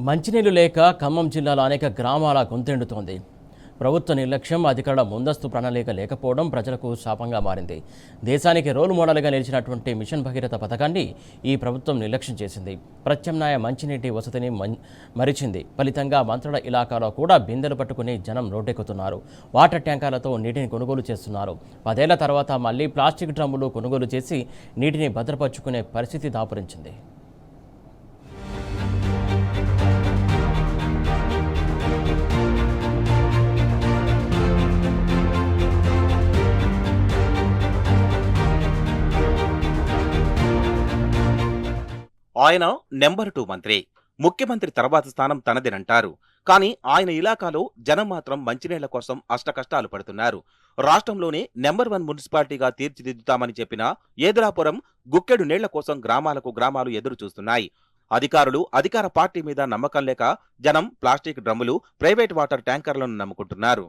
మంచినీళ్లు లేక ఖమ్మం జిల్లాలో అనేక గ్రామాల గొంతెండుతోంది. ప్రభుత్వ నిర్లక్ష్యం, అధికారుల ముందస్తు ప్రణాళిక లేకపోవడం ప్రజలకు శాపంగా మారింది. దేశానికి రోల్ మోడల్గా నిలిచినటువంటి మిషన్ భగీరథ పథకాన్ని ఈ ప్రభుత్వం నిర్లక్ష్యం చేసింది. ప్రత్యామ్నాయ మంచినీటి వసతిని మరిచింది. ఫలితంగా మంత్రుల ఇలాకాలో కూడా బిందెలు పట్టుకుని జనం రోడ్డెక్కుతున్నారు. వాటర్ ట్యాంకర్లతో నీటిని కొనుగోలు చేస్తున్నారు. 10 ఏళ్ల తర్వాత మళ్లీ ప్లాస్టిక్ డ్రమ్ములు కొనుగోలు చేసి నీటిని భద్రపరుచుకునే పరిస్థితి దాపురించింది. ఆయన నెంబర్ 2 మంత్రి. ముఖ్యమంత్రి తర్వాత స్థానం తనదేనంటారు. కానీ ఆయన ఇలాకాలో జనం మాత్రం మంచినీళ్ల కోసం అష్టకష్టాలు పడుతున్నారు. రాష్ట్రంలోనే నెంబర్ 1 మున్సిపాలిటీగా తీర్చిదిద్దుతామని చెప్పిన ఏదులాపురం గుక్కెడు నీళ్ల కోసం గ్రామాలు ఎదురు చూస్తున్నాయి. అధికార పార్టీ మీద నమ్మకం లేక జనం ప్లాస్టిక్ డ్రమ్ములు, ప్రైవేట్ వాటర్ ట్యాంకర్లను నమ్ముకుంటున్నారు.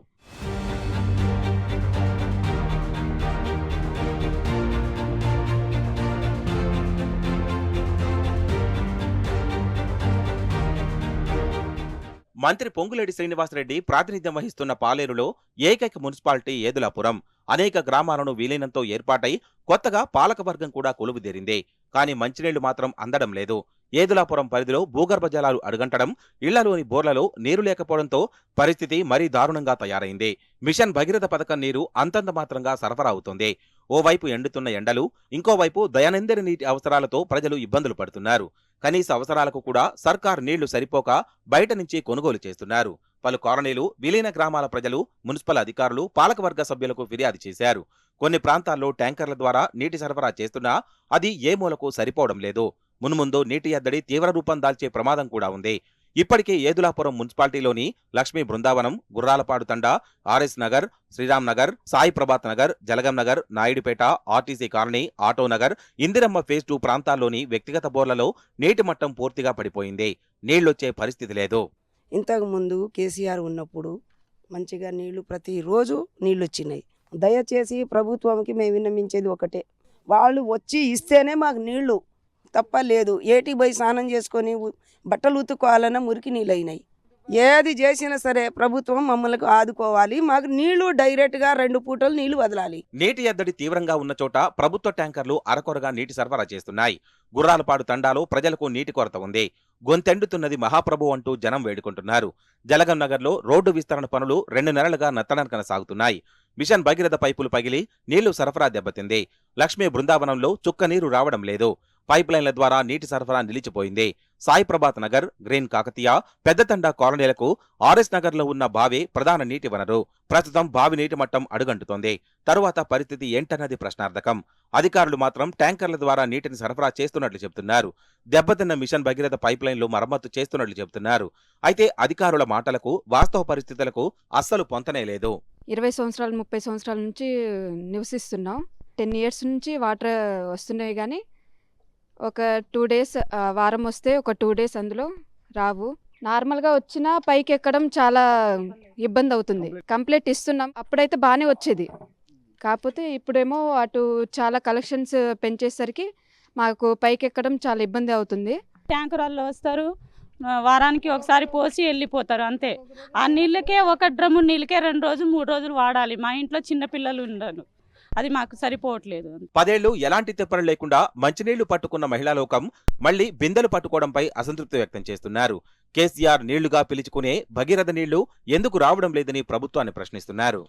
మంత్రి పొంగులేటి శ్రీనివాసరెడ్డి ప్రాతినిధ్యం వహిస్తున్న పాలేరులో ఏకైక మున్సిపాలిటీ ఏదులాపురం. అనేక గ్రామాలను విలీనంతో ఏర్పాటై కొత్తగా పాలకవర్గం కూడా కొలువుదేరింది. కానీ మంచినీళ్లు మాత్రం అందడం లేదు. ఏదులాపురం పరిధిలో భూగర్భ జలాలు అడుగంటడం, ఇళ్లలోని బోర్లలో నీరు లేకపోవడంతో పరిస్థితి మరీ దారుణంగా తయారైంది. మిషన్ భగీరథ పథకం నీరు అంతంత మాత్రంగా సరఫరా అవుతోంది. ఓవైపు ఎండుతున్న ఎండలు, ఇంకోవైపు దయానందరి నీటి అవసరాలతో ప్రజలు ఇబ్బందులు పడుతున్నారు. కనీస అవసరాలకు కూడా సర్కార్ నీళ్లు సరిపోక బయట నుంచి కొనుగోలు చేస్తున్నారు. పలు కాలనీలు, విలీన గ్రామాల ప్రజలు మున్సిపల్ అధికారులు, పాలకవర్గ సభ్యులకు ఫిర్యాదు చేశారు. కొన్ని ప్రాంతాల్లో ట్యాంకర్ల ద్వారా నీటి సరఫరా చేస్తున్నా అది ఏ మూలకు సరిపోవడం లేదు. మున్ముందు నీటి ఎద్దడి తీవ్ర రూపం దాల్చే ప్రమాదం కూడా ఉంది. ఇప్పటికే ఏదులాపురం మున్సిపాలిటీలోని Lakshmi Brindavanam, Gurralapadu Thanda, RS Nagar, Sriram Nagar, Sai Prabhat Nagar, Jalagam Nagar, Naidupeta, RTC colony, auto Nagar, Indiramma phase 2 ప్రాంతాల్లోని వ్యక్తిగత బోర్లలో నీటి మట్టం పూర్తిగా పడిపోయింది. నీళ్లొచ్చే పరిస్థితి లేదు. ఇంతకుముందు కేసీఆర్ ఉన్నప్పుడు మంచిగా నీళ్లు ప్రతిరోజు నీళ్ళు వచ్చినాయి. దయచేసి ప్రభుత్వంకి మేము విన్నమించేది ఒకటే, వాళ్ళు వచ్చి ఇస్తేనే మాకు నీళ్లు తప్ప లేదు. ఏటికి పోయి స్నానం చేసుకొని బట్టలు ఉతుక్కోవాలన్నా మురికి నీళ్ళు అయినాయి. ఏది చేసినా సరే ప్రభుత్వం మమ్మల్ని ఆదుకోవాలి. మాకు నీళ్లు డైరెక్ట్గా 2 పూటలు నీళ్లు వదలాలి. నీటి ఎద్దడి తీవ్రంగా ఉన్న చోట ప్రభుత్వ ట్యాంకర్లు అరకొరగా నీటి సరఫరా చేస్తున్నాయి. గుర్రాలపాడు తండాలో ప్రజలకు నీటి కొరత ఉంది. గొంతెండుతున్నది మహాప్రభు అంటూ జనం వేడుకుంటున్నారు. జలగం నగర్లో రోడ్డు విస్తరణ పనులు 2 నెలలుగా నత్తనడకన సాగుతున్నాయి. మిషన్ భగీరథ పైపులు పగిలి నీళ్లు సరఫరా దెబ్బతింది. లక్ష్మీ బృందావనంలో చుక్క నీరు రావడం లేదు. పైప్ లైన్ల ద్వారా నీటి సరఫరా నిలిచిపోయింది. సాయి ప్రభాత్ నగర్, గ్రీన్ కాకతీయ, పెద్దతండా కాలనీలకు ఆర్ఎస్ నగర్ లో ఉన్న బావి ప్రధాన నీటి వనరు. ప్రస్తుతం బావి నీటి మట్టం అడుగంటుతోంది. తరువాత పరిస్థితి ఏంటన్నది ప్రశ్నార్థకం. అధికారులు మాత్రం ట్యాంకర్ల ద్వారా నీటిని సరఫరా చేస్తున్నట్లు చెబుతున్నారు. దెబ్బతిన్న మిషన్ భగీరథ పైప్ లైన్లు మరమ్మతు చేస్తున్నట్లు చెబుతున్నారు. అయితే అధికారుల మాటలకు వాస్తవ పరిస్థితులకు అస్సలు పొంతనే లేదు. 20 సంవత్సరాలు 30 సంవత్సరాల నుంచి నివసిస్తున్నాం. 10 ఇయర్స్ నుంచి వాటర్ వస్తున్నాయి, కానీ ఒక 2 డేస్ వారం వస్తే ఒక 2 డేస్ అందులో రావు. నార్మల్గా వచ్చినా పైకి ఎక్కడం చాలా ఇబ్బంది అవుతుంది. కంప్లైంట్ ఇస్తున్నాం, అప్పుడైతే బాగానే వచ్చేది. కాకపోతే ఇప్పుడేమో అటు చాలా కలెక్షన్స్ పెంచేసరికి మాకు పైకి ఎక్కడం చాలా ఇబ్బంది అవుతుంది. ట్యాంకర్ వాళ్ళు వస్తారు, వారానికి ఒకసారి పోసి వెళ్ళిపోతారు అంతే. ఆ నీళ్ళకే ఒక డ్రమ్ము నీళ్ళకే 2 రోజులు 3 రోజులు వాడాలి. మా ఇంట్లో చిన్నపిల్లలు ఉండరు, అది మాకు సరిపోవట్లేదు. 10 ఏళ్లు ఎలాంటి తెప్పలు లేకుండా మంచినీళ్లు పట్టుకున్న మహిళా లోకం మళ్లీ బిందెలు పట్టుకోవడంపై అసంతృప్తి వ్యక్తం చేస్తున్నారు. కేసీఆర్ నీళ్లుగా పిలుచుకునే భగీరథ నీళ్లు ఎందుకు రావడం లేదని ప్రభుత్వాన్ని ప్రశ్నిస్తున్నారు.